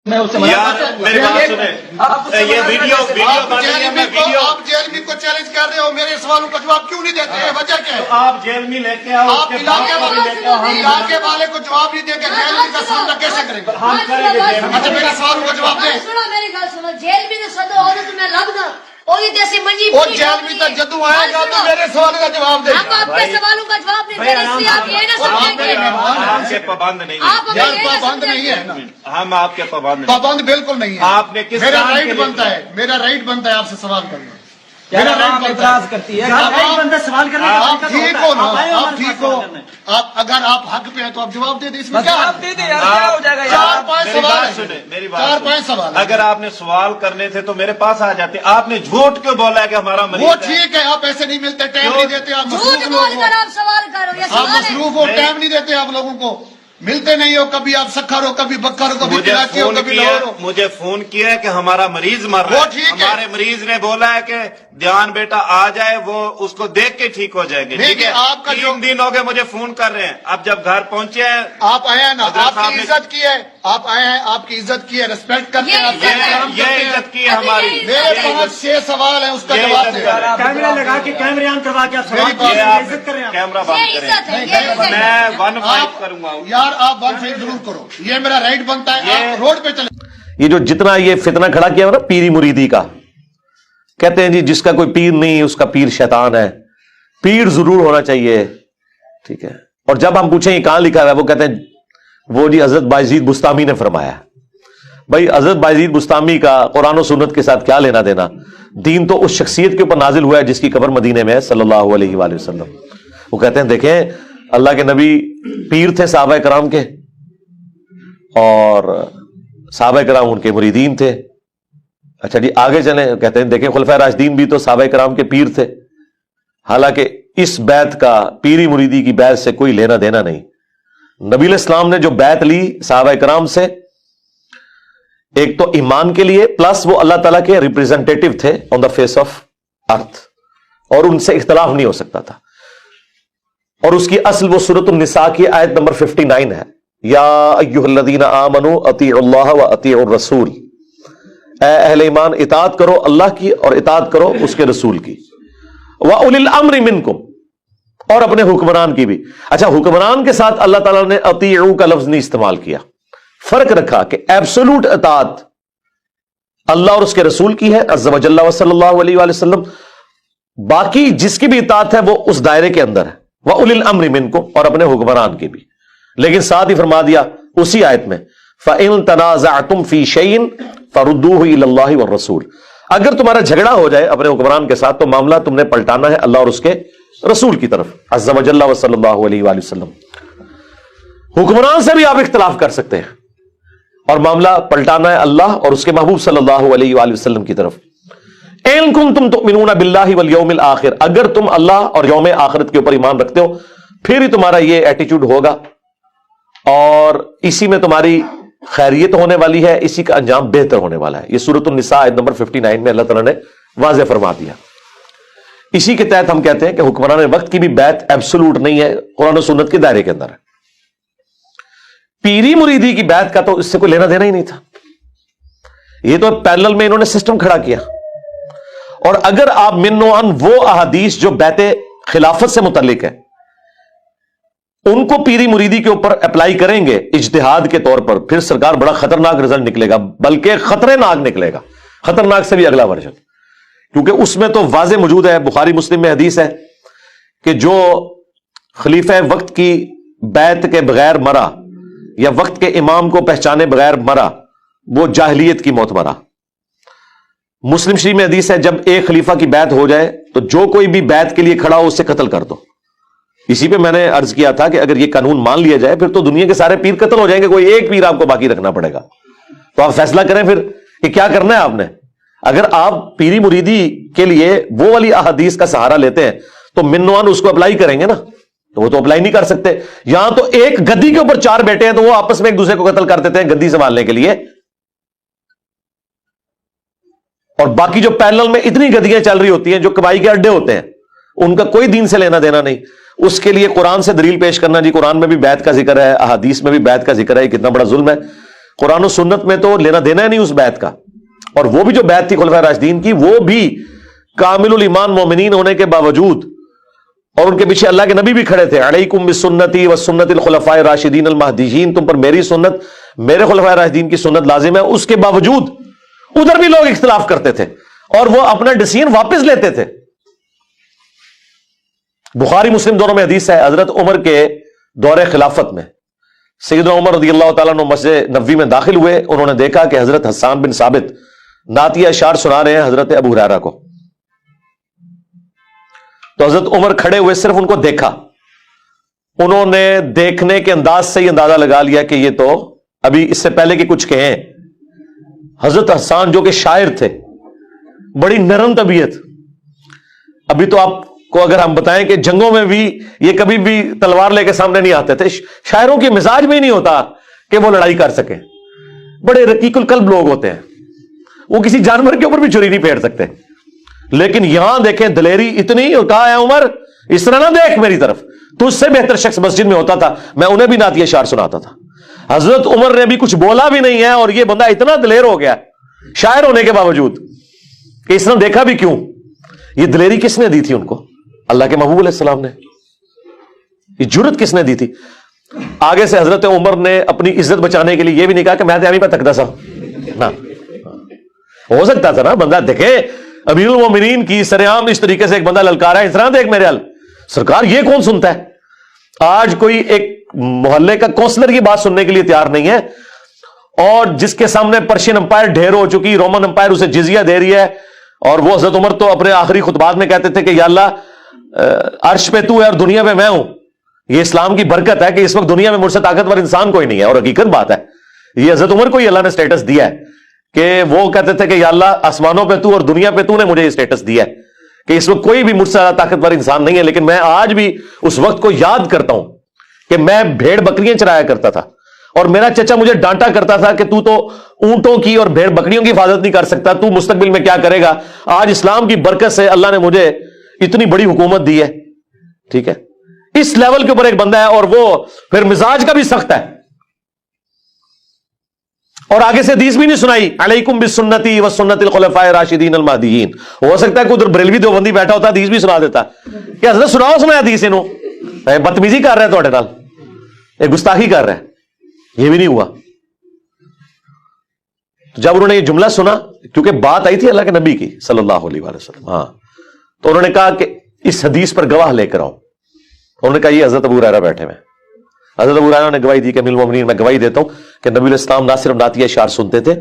میں اس سے میری بات سنیں، یہ ویڈیو بن رہی ہے، میں ویڈیو آپ جیلمی کو چیلنج کر رہے ہو، میرے سوالوں کا جواب کیوں نہیں دیتے ہیں؟ وجہ کیا ہے؟ آپ جیل میں لے کے آؤ، آپ علاقے والے کو جواب نہیں دیں گے، جیلمی کا سامنا کیسے کریں گے؟ ہم کریں گے جیل میں۔ اچھا میرے سوالوں کا جواب دیں۔ سنو میری گل سنو، جیل میں سدو اور تمہیں لگ گا وہی جیسی منجی وہ جیلمی تک جدو آئے گا تو میرے سوالوں کا جواب دیں۔ ہم آپ کے سوالوں کا جواب نہیں دے رہے، اس لیے آپ یہ نہ سمجھیں گے آپ کے پابند نہیں ہیں۔ آپ یار پابند نہیں ہے نا، ہم آپ کے پابند نہیں۔ پابند بالکل نہیں ہے۔ آپ نے کس میرا کام کے رائٹ لیے بنتا ہے، میرا رائٹ بنتا ہے آپ سے سوال کرنا، میرا میرا رائٹ آپ بنتا اعتراض ہے۔ کرتی ہے ایک بندہ سوال کرنے کا آپ طریقہ تو ٹھیک ہوتا ہو ہے۔ نا، آئے ہو آپ ہمارے ٹھیک پاس ہو، سوال کرنے۔ اگر آپ حق پہ ہیں تو آپ جواب دے دیں، اس میں بس کیا جواب دے دیں یار، کیا ہو جائے گا چار یار؟ پانچ میری سوال بات ہیں، سنیں، میری بات چار سنیں۔ پانچ سوال ہیں۔ اگر آپ نے سوال کرنے تھے تو میرے پاس آ جاتے۔ آپ نے جھوٹ کیوں بولا ہے کہ ہمارا وہ مریض ہے؟ ٹھیک ہے، آپ ایسے نہیں ملتے، ٹائم نہیں دیتے، آپ جھوٹ مصروف بول لوگ ہو، کر آپ سوال کرو، یہ آپ سوال ہے۔ مصروف ہو، ٹائم نہیں دیتے آپ لوگوں کو، ملتے نہیں ہو، کبھی آپ سکھر ہو، کبھی بکر ہو، کبھی مجھے کراچی ہو، فون کبھی کیا، لاہور ہو۔ مجھے فون کیا ہے کہ ہمارا مریض مر رہا وہ ہے۔ ٹھیک ہے۔ ہمارے مریض نے بولا ہے کہ دھیان بیٹا آ جائے، وہ اس کو دیکھ کے ٹھیک ہو جائیں گے۔ نہیں، ٹھیک ہے، آپ کا جو 3 دن ہو گئے مجھے فون کر رہے ہیں۔ اب جب گھر پہنچے ہیں آپ آئے ہیں نا، حضرت آپ صاحب کی نے- عزت کی ہے، آپ آئے ہیں، آپ کی عزت کی ہے، ریسپیکٹ کرتے ہیں، آپ کا احترام یہ کرتے ہیں۔ عزت کی ہے ہماری۔ میرے پاس 6 سوال ہیں، اس کا یہ جواب عزت دیں۔ کر رہے ہیں۔ کیمرہ لگا کے کیمرے آن کروا کے آپ سوال میری کیجیے، یہ آپ عزت کریں آپ۔ کیمرہ یہ بند عزت ہے، کریں۔ یہ عزت ہے۔ میں 1 فائٹ کروں گا۔ یار آپ 1 فائٹ ضرور کرو، یہ میرا رائٹ بنتا ہے، یہ- آپ روڈ پہ چلے۔ یہ جو جتنا یہ فتنہ کھڑا کیا ہوا نا پیری مریدی کا، کہتے ہیں جی جس کا کوئی پیر نہیں اس کا پیر شیطان ہے، پیر ضرور ہونا چاہیے، ٹھیک ہے۔ اور جب ہم پوچھیں یہ کہاں لکھا ہوا ہے، وہ کہتے ہیں وہ جی حضرت بایزید بستامی نے فرمایا۔ بھائی حضرت بایزید بستامی کا قرآن و سنت کے ساتھ کیا لینا دینا؟ دین تو اس شخصیت کے اوپر نازل ہوا ہے جس کی قبر مدینے میں ہے صلی اللہ علیہ وآلہ وسلم۔ وہ کہتے ہیں دیکھیں اللہ کے نبی پیر تھے صحابہ کرام کے، اور صحابہ کرام ان کے مریدین تھے۔ اچھا جی آگے چلیں، کہتے ہیں دیکھیں خلفائے راشدین بھی تو صحابہ کرام کے پیر تھے، حالانکہ اس بیعت کا پیری مریدی کی بیعت سے کوئی لینا دینا نہیں۔ نبی علیہ السلام نے جو بیعت لی صحابہ کرام سے، ایک تو ایمان کے لیے، پلس وہ اللہ تعالیٰ کے ریپریزنٹیٹو تھے آن دا فیس آف ارتھ، اور ان سے اختلاف نہیں ہو سکتا تھا۔ اور اس کی اصل وہ سورۃ النساء کی آیت نمبر 59 ہے، یا ایھا الذین آمنوا اطیعوا اللہ واطیعوا الرسول، اے اہل ایمان اطاعت کرو اللہ کی اور اطاعت کرو اس کے رسول کی، وَأُولِي الْأَمْرِ مِنْكُمْ، اور اپنے حکمران کی بھی۔ اچھا حکمران کے ساتھ اللہ تعالیٰ نے اطیعوا کا لفظ نہیں استعمال کیا، فرق رکھا کہ ایبسولوٹ اطاعت اللہ اور اس کے رسول کی ہے عز و جل صلی اللہ علیہ وآلہ وسلم، باقی جس کی بھی اطاعت ہے وہ اس دائرے کے اندر ہے، وَأُولِي الْأَمْرِ مِنْكُمْ، اور اپنے حکمران کی بھی۔ لیکن ساتھ ہی فرما دیا اسی آیت میں فَإِن تَنَازَعْتُمْ فِي شَيْءٍ فَرُدُّوهُ إِلَى اللَّهِ وَالرَّسُولِ، اگر تمہارا جھگڑا ہو جائے اپنے حکمران کے ساتھ تو معاملہ تم نے پلٹانا ہے اللہ اور اس کے رسول کی طرف عز و جل صلی اللہ علیہ وآلہ وسلم۔ حکمران سے بھی آپ اختلاف کر سکتے ہیں اور معاملہ پلٹانا ہے اللہ اور اس کے محبوب صلی اللہ علیہ وآلہ وسلم کی طرف۔ إِن كُنتُمْ تُؤْمِنُونَ بِاللَّهِ وَالْيَوْمِ الْآخِرِ، اگر تم اللہ اور یوم آخرت کے اوپر ایمان رکھتے ہو پھر ہی تمہارا یہ ایٹیچیوڈ ہوگا، اور اسی میں تمہاری خیریت ہونے والی ہے، اسی کا انجام بہتر ہونے والا ہے۔ یہ سورۃ النساء آیت نمبر 59 میں اللہ تعالیٰ نے واضح فرما دیا۔ اسی کے تحت ہم کہتے ہیں کہ حکمران وقت کی بھی بیعت ایبسولوٹ نہیں ہے، قرآن و سنت کے دائرے کے اندر ہے۔ پیری مریدی کی بیعت کا تو اس سے کوئی لینا دینا ہی نہیں تھا، یہ تو پیرلل میں انہوں نے سسٹم کھڑا کیا۔ اور اگر آپ من و عن وہ احادیث جو بیعت خلافت سے متعلق ہے ان کو پیری مریدی کے اوپر اپلائی کریں گے اجتہاد کے طور پر، پھر سرکار بڑا خطرناک رزلٹ نکلے گا، بلکہ خطرناک نکلے گا، خطرناک سے بھی اگلا ورژن، کیونکہ اس میں تو واضح موجود ہے، بخاری مسلم میں حدیث ہے کہ جو خلیفہ وقت کی بیعت کے بغیر مرا یا وقت کے امام کو پہچانے بغیر مرا وہ جاہلیت کی موت مرا۔ مسلم شریف میں حدیث ہے جب ایک خلیفہ کی بیعت ہو جائے تو جو کوئی بھی بیعت کے لیے کھڑا ہو اسے قتل کر دو۔ اسی پہ میں نے عرض کیا تھا کہ اگر یہ قانون مان لیا جائے پھر تو دنیا کے سارے پیر قتل ہو جائیں گے، کوئی ایک پیر آپ کو باقی رکھنا پڑے گا۔ تو آپ فیصلہ کریں پھر کہ کیا کرنا ہے آپ نے۔ اگر آپ پیری مریدی کے لیے وہ والی احادیث کا سہارا لیتے ہیں تو منوان اس کو اپلائی کریں گے نا، تو وہ تو اپلائی نہیں کر سکتے۔ یہاں تو ایک گدی کے اوپر 4 بیٹے ہیں تو وہ آپس میں ایک دوسرے کو قتل کر دیتے ہیں گدی سنبھالنے کے لیے، اور باقی جو پیرلل میں اتنی گدیاں چل رہی ہوتی ہیں جو کبائی کے اڈے ہوتے ہیں ان کا کوئی دین سے لینا دینا نہیں۔ اس کے لیے قرآن سے دلیل پیش کرنا، جی قرآن میں بھی بیعت کا ذکر ہے، احادیث میں بھی بیعت کا ذکر ہے، یہ کتنا بڑا ظلم ہے۔ قرآن و سنت میں تو لینا دینا ہے نہیں اس بیعت کا. اور وہ بھی جو بیعت تھی خلفائے راشدین کی، وہ بھی کامل الایمان مومنین ہونے کے باوجود، اور ان کے پیچھے اللہ کے نبی بھی کھڑے تھے، علیکم بسنتی وسنت الخلفاء الراشدین المہدیین، تم پر میری سنت، میرے خلفائے راشدین کی سنت لازم ہے. اس کے باوجود ادھر بھی لوگ اختلاف کرتے تھے اور وہ اپنا ڈیسیژن واپس لیتے تھے. بخاری مسلم دونوں میں حدیث ہے، حضرت عمر کے دور خلافت میں سیدنا عمر رضی اللہ تعالیٰ عنہ مسجد نبوی میں داخل ہوئے. انہوں نے دیکھا کہ حضرت حسان بن ثابت نعتیہ اشعار سنا رہے ہیں حضرت ابو ہریرہ کو. تو حضرت عمر کھڑے ہوئے، صرف ان کو دیکھا. انہوں نے دیکھنے کے انداز سے ہی اندازہ لگا لیا کہ یہ تو ابھی اس سے پہلے کہ کچھ کہیں. حضرت حسان جو کہ شاعر تھے، بڑی نرم طبیعت، ابھی تو آپ کو اگر ہم بتائیں کہ جنگوں میں بھی یہ کبھی بھی تلوار لے کے سامنے نہیں آتے تھے، شاعروں کے مزاج میں ہی نہیں ہوتا کہ وہ لڑائی کر سکیں. بڑے رقیق القلب لوگ ہوتے ہیں، وہ کسی جانور کے اوپر بھی چھری نہیں پھیر سکتے. لیکن یہاں دیکھیں دلیری اتنی، اور کہا ہے عمر اس طرح نہ دیکھ میری طرف، تو اس سے بہتر شخص مسجد میں ہوتا تھا، میں انہیں بھی نعتیہ اشعار سناتا تھا. حضرت عمر نے بھی کچھ بولا بھی نہیں ہے، اور یہ بندہ اتنا دلیر ہو گیا شاعر ہونے کے باوجود کہ اس نے دیکھا بھی کیوں. یہ دلیری کس نے دی تھی ان کو؟ اللہ کے محبوب علیہ السلام نے. یہ جرت کس نے دی تھی؟ آگے سے حضرت عمر نے اپنی عزت بچانے کے لیے یہ بھی نہیں کہا کہ میں تیاری پہ تکدا سا نہ. ہو سکتا تھا نا بندہ دیکھے امیر المومنین کی سرعام اس طریقے سے ایک بندہ للکارا ہے، اس طرح دیکھ میرے حل سرکار یہ کون سنتا ہے. آج کوئی ایک محلے کا کونسلر کی بات سننے کے لیے تیار نہیں ہے، اور جس کے سامنے پرشین امپائر ڈھیر ہو چکی، رومن امپائر اسے جزیہ دے رہی ہے. اور وہ حضرت عمر تو اپنے آخری خطبات میں کہتے تھے کہ یا اللہ عرش پہ تو ہے اور دنیا پہ میں ہوں. یہ اسلام کی برکت ہے کہ اس وقت دنیا میں مجھ سے طاقتور انسان کوئی نہیں ہے. اور حقیقت بات ہے، یہ حضرت عمر کو ہی اللہ نے اسٹیٹس دیا ہے کہ وہ کہتے تھے کہ یا اللہ آسمانوں پہ تو اور دنیا پہ تو نے مجھے یہ اسٹیٹس دیا ہے کہ اس وقت کوئی بھی مجھ سے زیادہ طاقتور انسان نہیں ہے. لیکن میں آج بھی اس وقت کو یاد کرتا ہوں کہ میں بھیڑ بکریاں چرایا کرتا تھا، اور میرا چچا مجھے ڈانٹا کرتا تھا کہ تو اونٹوں کی اور بھیڑ بکریوں کی حفاظت نہیں کر سکتا، تو مستقبل میں کیا کرے گا. آج اسلام کی برکت سے اللہ نے مجھے اتنی بڑی حکومت دی ہے. ٹھیک ہے، اس لیول کے اوپر ایک بندہ ہے، اور وہ پھر مزاج کا بھی سخت ہے. اور آگے سے حدیث بھی نہیں سنائی، علیکم بسنتی وسنت الخلفاء الراشدین المہدیین. ہو سکتا ہے کوئی ادھر بریلوی دیوبندی بیٹھا ہوتا حدیث بھی سنا دیتا کہ حضرت سناؤ سنا حدیث انہوں بدتمیزی کر رہے ہیں تھوڑے نال، ایک گستاخی کر رہے ہیں. یہ بھی نہیں ہوا. جب انہوں نے یہ جملہ سنا، کیونکہ بات آئی تھی اللہ کے نبی کی صلی اللہ علیہ وسلم، ہاں، تو انہوں نے کہا کہ اس حدیث پر گواہ لے کر آؤ. انہوں نے کہا یہ حضرت ابو ہریرہ بیٹھے ہوئے. حضرت ابو ہریرہ نے گواہی دی کہ امیر المومنین میں گواہی دیتا ہوں کہ نبی علیہ السلام نہ صرف نعتیہ اشعار سنتے تھے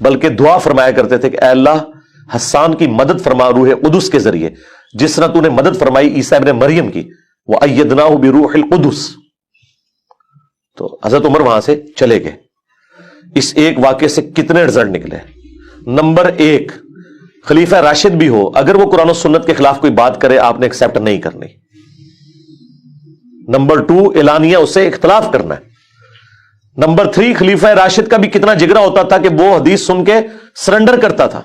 بلکہ دعا فرمایا کرتے تھے کہ اے اللہ حسان کی مدد فرما روح قدس کے ذریعے، جس طرح تو نے مدد فرمائی عیسیٰ ابن مریم کی، وَأَيَّدْنَاهُ بِرُوحِ الْقُدُسِ. تو حضرت عمر وہاں سے چلے گئے. اس ایک واقعے سے کتنے رزلٹ نکلے؟ نمبر 1، خلیفہ راشد بھی ہو، اگر وہ قرآن و سنت کے خلاف کوئی بات کرے آپ نے ایکسپٹ نہیں کرنی. نمبر 2، اعلانیہ اس سے اختلاف کرنا ہے. نمبر 3، خلیفہ راشد کا بھی کتنا جگرا ہوتا تھا کہ وہ حدیث سن کے سرنڈر کرتا تھا.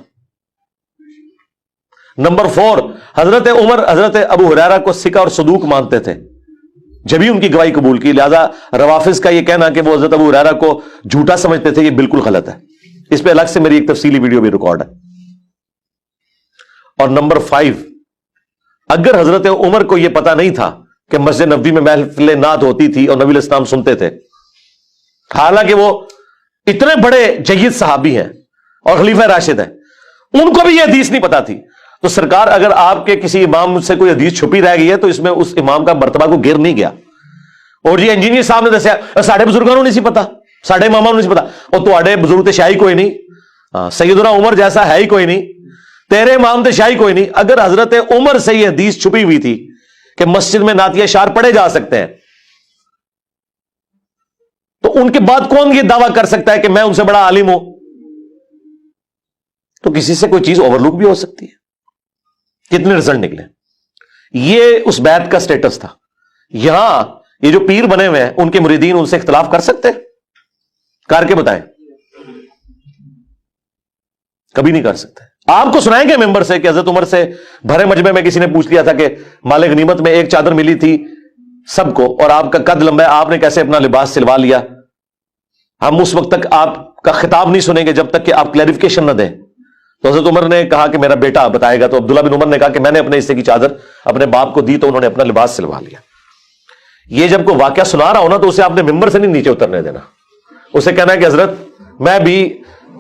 نمبر 4، حضرت عمر حضرت ابو ہریرہ کو ثقہ اور صدوق مانتے تھے، جبھی ان کی گواہی قبول کی. لہذا روافظ کا یہ کہنا کہ وہ حضرت ابو ہریرہ کو جھوٹا سمجھتے تھے، یہ بالکل غلط ہے. اس پہ الگ سے میری ایک تفصیلی ویڈیو بھی ریکارڈ ہے. اور نمبر 5، اگر حضرت عمر کو یہ پتا نہیں تھا کہ مسجد نبوی میں محفل نعت ہوتی تھی اور نبی علیہ السلام سنتے تھے، حالانکہ وہ اتنے بڑے جید صحابی ہیں اور خلیفہ راشد ہیں، ان کو بھی یہ حدیث نہیں پتا تھی، تو سرکار اگر آپ کے کسی امام سے کوئی حدیث چھپی رہ گئی ہے تو اس میں اس امام کا مرتبہ کو گر نہیں گیا. اور یہ انجینئر صاحب نے دسیا ساڑھے بزرگوں نہیں سی پتا، ساڑھے اماموں نہیں سی پتا، اور تواڈے بزرگ تے شاہی کوئی نہیں، سیدنا عمر جیسا ہے ہی کوئی نہیں، تیرے امام تے شاہی کوئی نہیں. اگر حضرت عمر سے یہ حدیث چھپی ہوئی تھی کہ مسجد میں نعتیہ اشعار پڑھے جا سکتے ہیں، تو ان کے بعد کون یہ دعویٰ کر سکتا ہے کہ میں ان سے بڑا عالم ہوں؟ تو کسی سے کوئی چیز اوور لک بھی ہو سکتی ہے. کتنے رزلٹ نکلے؟ یہ اس بیعت کا سٹیٹس تھا. یہاں یہ جو پیر بنے ہوئے ہیں ان کے مریدین ان سے اختلاف کر سکتے؟ کر کے بتائیں. کبھی نہیں کر سکتے. آپ کو سنائیں گے ممبر سے کہ حضرت عمر سے بھرے مجمع میں کسی نے پوچھ لیا تھا کہ مال غنیمت میں ایک چادر ملی تھی سب کو اور آپ کا قد لمبا ہے، آپ نے کیسے اپنا لباس سلوا لیا؟ ہم اس وقت تک آپ کا خطاب نہیں سنیں گے جب تک کہ آپ کلیریفیکیشن نہ دیں. تو حضرت عمر نے کہا کہ میرا بیٹا بتائے گا. تو عبداللہ بن عمر نے کہا کہ میں نے اپنے حصے کی چادر اپنے باپ کو دی تو انہوں نے اپنا لباس سلوا لیا. یہ جب کوئی واقعہ سنا رہا ہو نا تو اسے آپ نے ممبر سے نہیں نیچے اترنے دینا. اسے کہنا ہے کہ حضرت میں بھی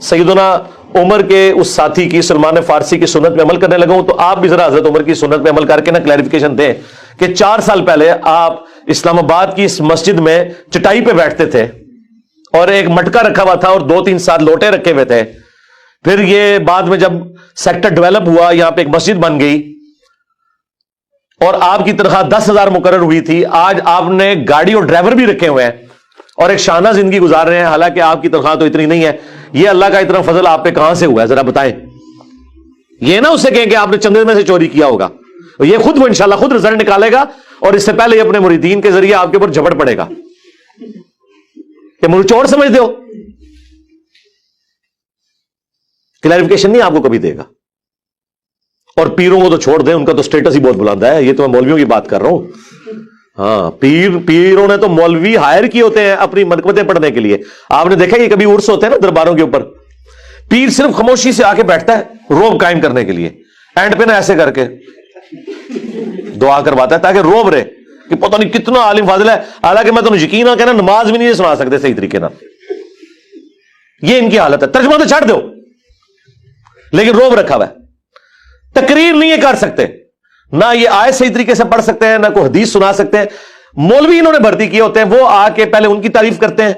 سیدنا عمر کے اس ساتھی کی سلمان فارسی کی سنت میں عمل کرنے لگا ہوں, تو آپ بھی ذرا حضرت عمر کی سنت میں عمل کر کے نا کلیریفیکیشن دیں کہ 4 سال پہلے آپ اسلام آباد کی اس مسجد میں چٹائی پہ بیٹھتے تھے اور ایک مٹکا رکھا ہوا تھا اور 2-3 لوٹے رکھے ہوئے تھے. پھر یہ بعد میں جب سیکٹر ڈیولپ ہوا, یہاں پہ ایک مسجد بن گئی اور آپ کی تنخواہ 10,000 مقرر ہوئی تھی. آج آپ نے گاڑی اور ڈرائیور بھی رکھے ہوئے ہیں اور ایک شانہ زندگی گزار رہے ہیں, حالانکہ آپ کی تنخواہ تو اتنی نہیں ہے. یہ اللہ کا اتنا فضل آپ پہ کہاں سے ہوا ہے ذرا بتائیں. یہ نہ اسے کہیں کہ آپ نے چندے میں سے چوری کیا ہوگا. یہ خود وہ انشاءاللہ خود رزلٹ نکالے گا اور اس سے پہلے اپنے مریدین کے ذریعے آپ کے اوپر جھپٹ پڑے گا کہ مجھے چور سمجھتے ہو. کلیریفیکیشن نہیں آپ کو کبھی دے گا. اور پیروں کو تو چھوڑ دیں, ان کا تو سٹیٹس ہی بہت بلند ہے. یہ تو میں مولویوں کی بات کر رہا ہوں. ہاں, پیروں نے تو مولوی ہائر کیے ہوتے ہیں اپنی منقبتیں پڑھنے کے لیے. آپ نے دیکھا یہ کبھی عرس ہوتے ہیں نا درباروں کے اوپر, پیر صرف خاموشی سے آ کے بیٹھتا ہے روب قائم کرنے کے لیے, اینڈ پہ نا ایسے کر کے دعا کرواتا ہے تاکہ روب رہے کہ پتہ نہیں کتنا عالم فاضل ہے. حالانکہ میں تو یقین نہ کہنا نماز بھی نہیں سنا سکتے صحیح طریقے نہ. یہ ان کی حالت ہے. ترجمہ تو چھڑ دو, لیکن روب رکھا ہوا ہے. تقریر نہیں کر سکتے, نہ یہ آیت صحیح طریقے سے پڑھ سکتے ہیں, نہ کوئی حدیث سنا سکتے ہیں. مولوی انہوں نے بھرتی کیے ہوتے ہیں, وہ آ کے پہلے ان کی تعریف کرتے ہیں,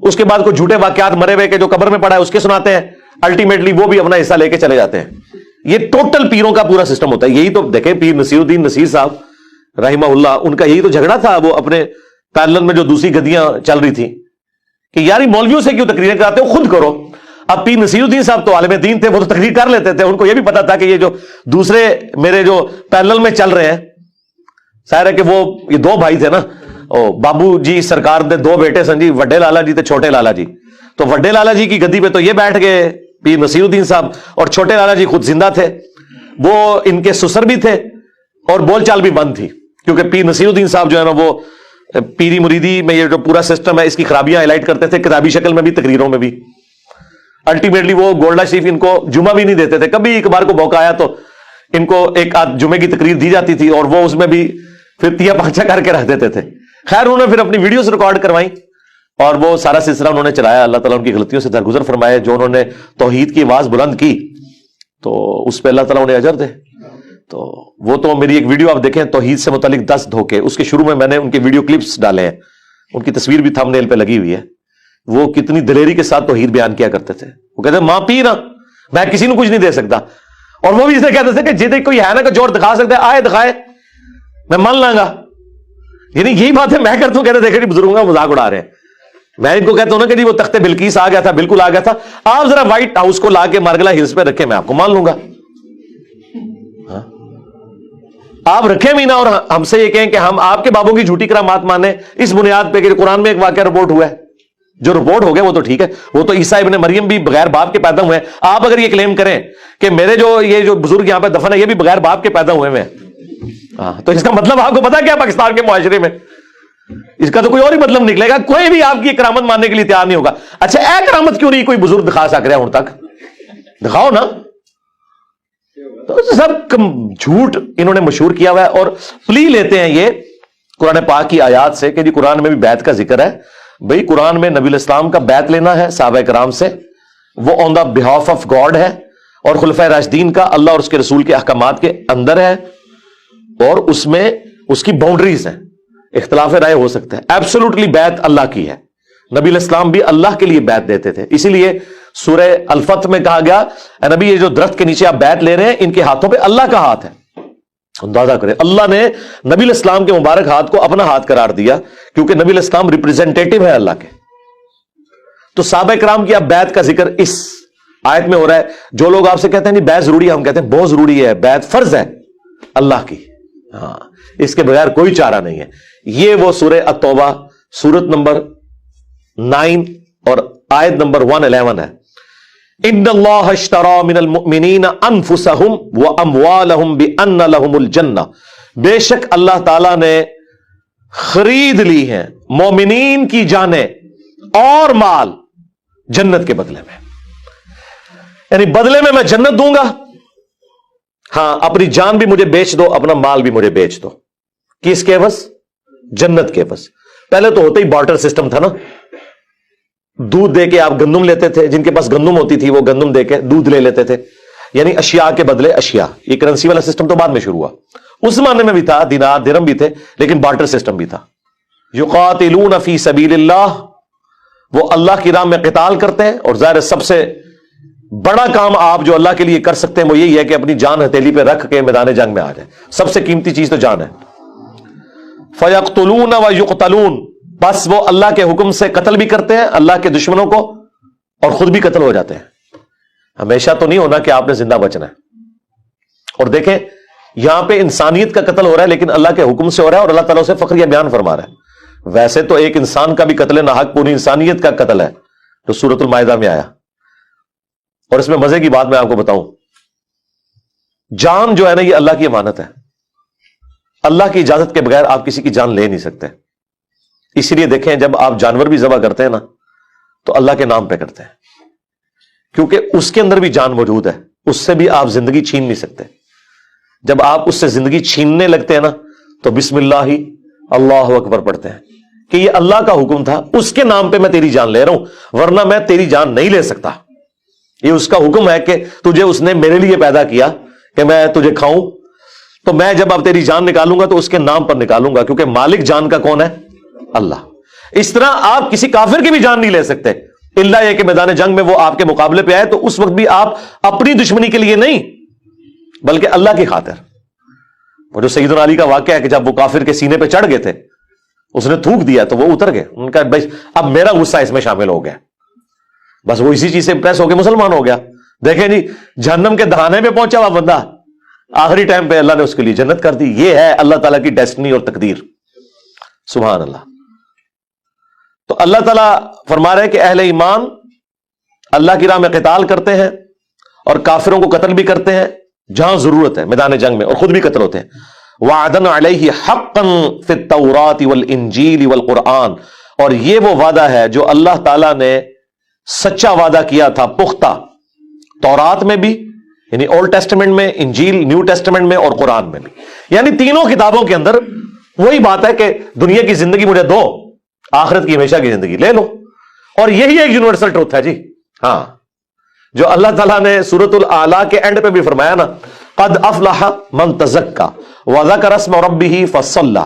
اس کے بعد کوئی جھوٹے واقعات مرے ہوئے کے جو قبر میں پڑا ہے اس کے سناتے ہیں, الٹیمیٹلی وہ بھی اپنا حصہ لے کے چلے جاتے ہیں. یہ ٹوٹل پیروں کا پورا سسٹم ہوتا ہے. یہی تو دیکھیں پیر نصیر الدین نصیر صاحب رحمہ اللہ, ان کا یہی تو جھگڑا تھا. وہ اپنے پیرلل میں جو دوسری گدیاں چل رہی تھی کہ یار مولویوں سے کیوں تقریریں کراتے ہو, خود کرو. اب پیر نصیر الدین صاحب تو عالم دین تھے, وہ تو تقریر کر لیتے تھے. ان کو یہ بھی پتا تھا کہ یہ جو دوسرے میرے جو پیرلل میں چل رہے ہیں, ظاہر ہے کہ وہ یہ 2 بھائی تھے نا, بابو جی سرکار نے 2 بیٹے سن جی, وڈے لالا جی تے چھوٹے لالا جی. تو وڈے لالا جی کی گدی پہ تو یہ بیٹھ گئے پیر نصیر الدین صاحب, اور چھوٹے لالا جی خود زندہ تھے, وہ ان کے سسر بھی تھے اور بول چال بھی بند تھی, کیونکہ پیر نصیر الدین صاحب جو ہے نا وہ پیری مریدی میں یہ جو پورا سسٹم ہے اس کی خرابیاں ہائی لائٹ کرتے تھے, کتابی شکل میں بھی تقریروں میں بھی. الٹیمیٹلی وہ گولڈا شریف ان کو جمعہ بھی نہیں دیتے تھے. کبھی ایک بار کو موقع آیا تو ان کو ایک آدھ جمعے کی تقریر دی جاتی تھی اور وہ اس میں بھی پھر 3-5 کر کے رکھ دیتے تھے. خیر انہوں نے پھر اپنی ویڈیوز ریکارڈ کروائی اور وہ سارا سلسلہ انہوں نے چلایا. اللہ تعالیٰ ان کی غلطیوں سے درگزر فرمائے. جو انہوں نے توحید کی آواز بلند کی تو اس پہ اللہ تعالیٰ انہیں اجر دے. تو وہ تو میری ایک ویڈیو آپ دیکھیں توحید سے متعلق 10 دھوکے, اس کے شروع میں نے ان کے ویڈیو کلپس ڈالے ہیں, ان کی تصویر بھی تھمبنیل پہ لگی ہوئی ہے. وہ کتنی دلیری کے ساتھ توحید بیان کیا کرتے تھے. وہ کہتے ہیں ماں پی نا, میں کسی کو کچھ نہیں دے سکتا. اور وہ بھی اسے کہتے تھے کہ جدے کوئی ہے نا کہ جوڑ دکھا سکتے آئے دکھائے, میں مان لاں گا. یعنی یہی بات ہے میں کرتا ہوں, کہتے دیکھیں جی بزرگوں کا مذاق اڑا رہے ہیں. میں ان کو کہتا ہوں نا کہ جی وہ تخت بلقیس آ گیا تھا, بالکل آ گیا تھا, آپ ذرا وائٹ ہاؤس کو لا کے مارگلا ہلز پہ رکھے, میں آپ کو مان لوں گا. آپ رکھیں بھی نا اور ہم سے یہ کہیں کہ ہم آپ کے بابوں کی جھوٹی کرامات مانیں اس بنیاد پہ کہ قرآن میں ایک واقعہ رپورٹ ہوا ہے. جو رپورٹ ہو گیا وہ تو ٹھیک ہے, وہ تو عیسیٰ ابن مریم بھی بغیر باپ کے پیدا ہوئے ہیں. آپ اگر یہ کلیم کریں کہ میرے جو یہ جو بزرگ یہاں پہ دفن ہے یہ بھی بغیر باپ کے پیدا ہوئے ہیں, تو اس کا مطلب آپ کو پتا کیا پاکستان کے معاشرے میں اس کا تو کوئی اور ہی مطلب نکلے گا. کوئی بھی آپ کی کرامت ماننے کے لیے تیار نہیں ہوگا. اچھا اے کرامت کیوں نہیں کوئی بزرگ دکھا سک رہا ہوں تک, دکھاؤ نا. تو سب جھوٹ انہوں نے مشہور کیا ہوا ہے اور پلی لیتے ہیں یہ قرآن پاک کی آیات سے کہ جی قرآن میں بھی بیعت کا ذکر ہے. بھئی قرآن میں نبی الاسلام کا بیعت لینا ہے صحابہ کرام سے, وہ آن دا بہاف آف گاڈ ہے, اور خلفائے راشدین کا اللہ اور اس کے رسول کے احکامات کے اندر ہے, اور اس میں اس کی باؤنڈریز ہیں, اختلاف رائے ہو سکتا ہے. ایبسولوٹلی بیعت اللہ کی ہے. نبی الاسلام بھی اللہ کے لیے بیعت دیتے تھے. اسی لیے سورہ الفتح میں کہا گیا اے نبی یہ جو درخت کے نیچے آپ بیعت لے رہے ہیں ان کے ہاتھوں پہ اللہ کا ہاتھ ہے. اندازہ کریں, اللہ نے نبی الاسلام کے مبارک ہاتھ کو اپنا ہاتھ قرار دیا کیونکہ نبی الاسلام ریپریزنٹیٹو ہے اللہ کے. تو صحابہ کرام کی اب بیعت کا ذکر اس آیت میں ہو رہا ہے. جو لوگ آپ سے کہتے ہیں نہیں بیعت ضروری ہے, ہم کہتے ہیں بہت ضروری ہے, بیعت فرض ہے اللہ کی, ہاں اس کے بغیر کوئی چارہ نہیں ہے. یہ وہ سورہ التوبہ سورت نمبر 9 اور آیت نمبر 111 ہے. ان اللہ اشترى من المؤمنین انفسهم واموالهم بان لهم الجنہ, بے شک اللہ تعالی نے خرید لی ہیں مومنین کی جانیں اور مال جنت کے بدلے میں، یعنی بدلے میں جنت دوں گا، ہاں اپنی جان بھی مجھے بیچ دو، اپنا مال بھی مجھے بیچ دو، کس کے عوض؟ جنت کے عوض۔ پہلے تو ہوتا ہی بارٹر سسٹم تھا نا، دودھ دے کے آپ گندم لیتے تھے، جن کے پاس گندم ہوتی تھی وہ گندم دے کے دودھ لے لیتے تھے، یعنی اشیاء کے بدلے اشیاء۔ یہ کرنسی والا سسٹم تو بعد میں شروع ہوا، اس زمانے میں بھی تھا، دینار درہم بھی تھے، لیکن بارٹر سسٹم بھی تھا۔ یقاتلون فی سبیل اللہ، وہ اللہ کی راہ میں قتال کرتے ہیں، اور ظاہر سب سے بڑا کام آپ جو اللہ کے لیے کر سکتے ہیں وہ یہی ہے کہ اپنی جان ہتھیلی پہ رکھ کے میدان جنگ میں آ جائیں، سب سے قیمتی چیز تو جان ہے۔ فَيَقْتُلُونَ وَيُقْتَلُونَ، بس وہ اللہ کے حکم سے قتل بھی کرتے ہیں اللہ کے دشمنوں کو، اور خود بھی قتل ہو جاتے ہیں۔ ہمیشہ تو نہیں ہونا کہ آپ نے زندہ بچنا ہے۔ اور دیکھیں یہاں پہ انسانیت کا قتل ہو رہا ہے، لیکن اللہ کے حکم سے ہو رہا ہے، اور اللہ تعالیٰ سے فخریہ بیان فرما رہا ہے۔ ویسے تو ایک انسان کا بھی قتل ناحق پوری انسانیت کا قتل ہے، جو سورۃ المائدہ میں آیا۔ اور اس میں مزے کی بات میں آپ کو بتاؤں، جان جو ہے نا یہ اللہ کی امانت ہے، اللہ کی اجازت کے بغیر آپ کسی کی جان لے نہیں سکتے۔ اسی لیے دیکھیں جب آپ جانور بھی ذبح کرتے ہیں نا تو اللہ کے نام پہ کرتے ہیں، کیونکہ اس کے اندر بھی جان موجود ہے، اس سے بھی آپ زندگی چھین نہیں سکتے۔ جب آپ اس سے زندگی چھیننے لگتے ہیں نا تو بسم اللہ ہی اللہ اکبر پڑھتے ہیں کہ یہ اللہ کا حکم تھا، اس کے نام پہ میں تیری جان لے رہا ہوں، ورنہ میں تیری جان نہیں لے سکتا۔ یہ اس کا حکم ہے کہ تجھے اس نے میرے لیے پیدا کیا کہ میں تجھے کھاؤں، تو میں جب اب تیری جان نکالوں گا تو اس کے نام پر نکالوں گا، کیونکہ مالک جان کا کون ہے؟ اللہ۔ اس طرح آپ کسی کافر کی بھی جان نہیں لے سکتے، اللہ یہ کہ میدان جنگ میں وہ آپ کے مقابلے پہ آئے تو اس وقت بھی آپ اپنی دشمنی کے لیے نہیں بلکہ اللہ کی خاطر۔ وہ جو سیدنا علی کا واقعہ ہے کہ جب وہ کافر کے سینے پہ چڑھ گئے تھے، اس نے تھوک دیا تو وہ اتر گئے، ان کا بھائی اب میرا غصہ اس میں شامل ہو گیا، بس وہ اسی چیز سے امپریس ہو کے مسلمان ہو گیا۔ دیکھیں جی جہنم کے دہانے پہ پہنچا ہوا بندہ، آخری ٹائم پہ اللہ نے اس کے لیے جنت کر دی۔ یہ ہے اللہ تعالیٰ کی ڈیسٹنی اور تقدیر، سبحان اللہ۔ تو اللہ تعالیٰ فرما رہے کہ اہل ایمان اللہ کی راہ میں قتال کرتے ہیں اور کافروں کو قتل بھی کرتے ہیں جہاں ضرورت ہے میدان جنگ میں، اور خود بھی قتل ہوتے ہیں۔ وعدن علیہ حقا فی التوراۃ والانجیل والقرآن، اور یہ وہ وعدہ ہے جو اللہ تعالیٰ نے سچا وعدہ کیا تھا پختہ، تورات میں بھی یعنی اولڈ ٹیسٹمنٹ میں، انجیل نیو ٹیسٹمنٹ میں، اور قرآن میں بھی، یعنی تینوں کتابوں کے اندر وہی بات ہے کہ دنیا کی زندگی مجھے دو، آخرت کی ہمیشہ کی زندگی لے لو، اور یہی ایک یونیورسل ٹروتھ ہے جی۔ ہاں جو اللہ تعالیٰ نے سورۃ الاعلیٰ کے اینڈ پہ بھی فرمایا نا، قد افلح من تزکا وذکر اسم ربہ فصلی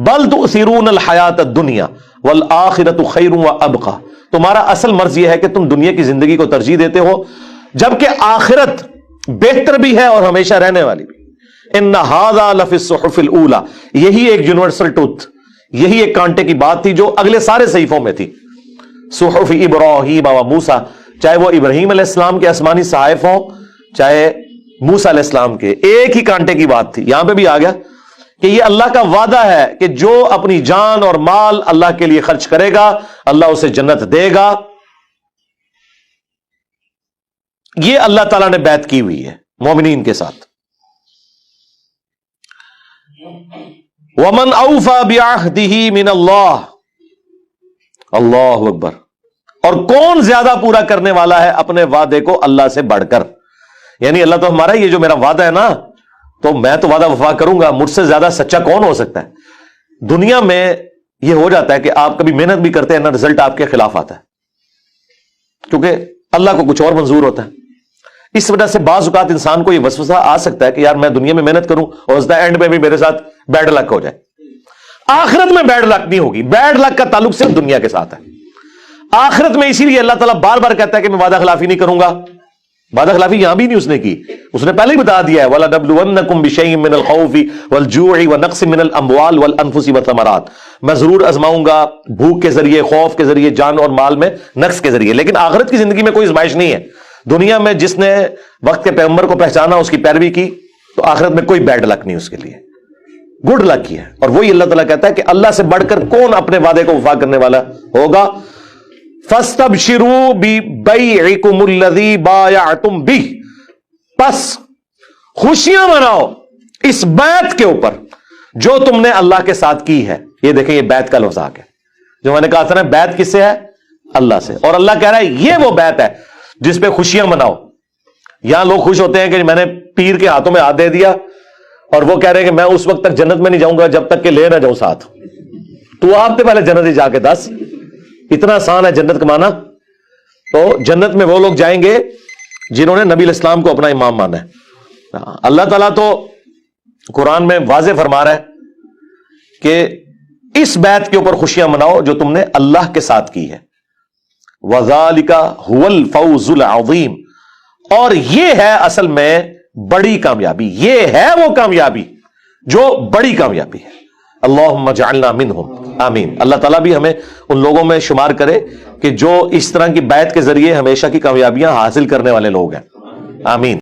بل تؤثرون الحیاۃ الدنیا والآخرۃ خیر وابقی۔ تمہارا اصل مرض یہ ہے کہ تم دنیا کی زندگی کو ترجیح دیتے ہو، جبکہ آخرت بہتر بھی ہے اور ہمیشہ رہنے والی بھی۔ ان ھذا لفی الصحف الاولی، یہی ایک یونیورسل ٹروتھ، یہی ایک کانٹے کی بات تھی جو اگلے سارے صحیفوں میں تھی۔ صحف ابراہیم و موسیٰ، چاہے وہ ابراہیم علیہ السلام کے آسمانی صحائف ہوں چاہے موسیٰ علیہ السلام کے، ایک ہی کانٹے کی بات تھی۔ یہاں پہ بھی آ گیا کہ یہ اللہ کا وعدہ ہے کہ جو اپنی جان اور مال اللہ کے لیے خرچ کرے گا اللہ اسے جنت دے گا۔ یہ اللہ تعالیٰ نے بیعت کی ہوئی ہے مومنین کے ساتھ۔ وَمَنْ أَوْفَى بِعَهْدِهِ مِنَ اللَّهِ، اللہ اکبر۔ اور کون زیادہ پورا کرنے والا ہے اپنے وعدے کو اللہ سے بڑھ کر؟ یعنی اللہ تو ہمارا یہ جو میرا وعدہ ہے نا تو میں تو وعدہ وفا کروں گا، مجھ سے زیادہ سچا کون ہو سکتا ہے؟ دنیا میں یہ ہو جاتا ہے کہ آپ کبھی محنت بھی کرتے ہیں نا، رزلٹ آپ کے خلاف آتا ہے، کیونکہ اللہ کو کچھ اور منظور ہوتا ہے۔ اس وجہ سے بعض اوقات انسان کو یہ وسوسہ آ سکتا ہے کہ یار میں دنیا میں محنت کروں اور اس دا اینڈ میں بھی میرے ساتھ بیڈ لک ہو جائے۔ آخرت میں بیڈ لک نہیں ہوگی، بیڈ لک کا تعلق صرف دنیا کے ساتھ ہے۔ آخرت میں اسی لیے اللہ تعالیٰ بار بار کہتا ہے کہ میں وعدہ خلافی نہیں کروں گا۔ وعدہ خلافی یہاں بھی نہیں اس نے کی، اس نے پہلے ہی بتا دیا ہے وَلَنَبْلُوَنَّكُمْ بِشَيْءٍ مِّنَ الْخَوْفِ وَالْجُوعِ وَنَقْصٍ مِّنَ الْأَمْوَالِ وَالْأَنفُسِ وَالثَّمَرَاتِ، میں ضرور آزماؤں گا بھوک کے ذریعے، خوف کے ذریعے، جان اور مال میں نقص کے ذریعے۔ لیکن آخرت کی زندگی میں کوئی آزمائش نہیں ہے۔ دنیا میں جس نے وقت کے پیغمبر کو پہچانا، اس کی پیروی کی، تو آخرت میں کوئی بیڈ لک نہیں اس کے لیے، گڈ لک ہی ہے۔ اور وہی اللہ تعالیٰ کہتا ہے کہ اللہ سے بڑھ کر کون اپنے وعدے کو وفا کرنے والا ہوگا؟ فَاسْتَبْشِرُوا بِبَيْعِكُمُ الَّذِي بَايَعْتُمْ بِهِ، پس خوشیاں مناؤ اس بیعت کے اوپر جو تم نے اللہ کے ساتھ کی ہے۔ یہ دیکھیں یہ بیعت کا لفظ آ گیا، جو میں نے کہا تھا نا بیعت کس سے ہے؟ اللہ سے. اور اللہ کہہ رہا ہے یہ وہ بیعت ہے جس پہ خوشیاں مناؤ. یہاں لوگ خوش ہوتے ہیں کہ میں نے پیر کے ہاتھوں میں ہاتھ دے دیا اور وہ کہہ رہے ہیں کہ میں اس وقت تک جنت میں نہیں جاؤں گا جب تک کہ لے نہ جاؤں ساتھ. تو آپ سے پہلے جنت ہی جا کے دس, اتنا آسان ہے جنت کمانا. تو جنت میں وہ لوگ جائیں گے جنہوں نے نبی الاسلام کو اپنا امام مانا ہے. اللہ تعالیٰ تو قرآن میں واضح فرما رہا ہے کہ اس بیعت کے اوپر خوشیاں مناؤ جو تم نے اللہ کے ساتھ کی ہے. وَذَلِكَ هُوَ الْفَوْزُ الْعَظِيمُ, اور یہ ہے اصل میں بڑی کامیابی, یہ ہے وہ کامیابی جو بڑی کامیابی ہے. اللہم اجعلنا منہم, آمین. اللہ تعالیٰ بھی ہمیں ان لوگوں میں شمار کرے کہ جو اس طرح کی بیعت کے ذریعے ہمیشہ کی کامیابیاں حاصل کرنے والے لوگ ہیں. آمین.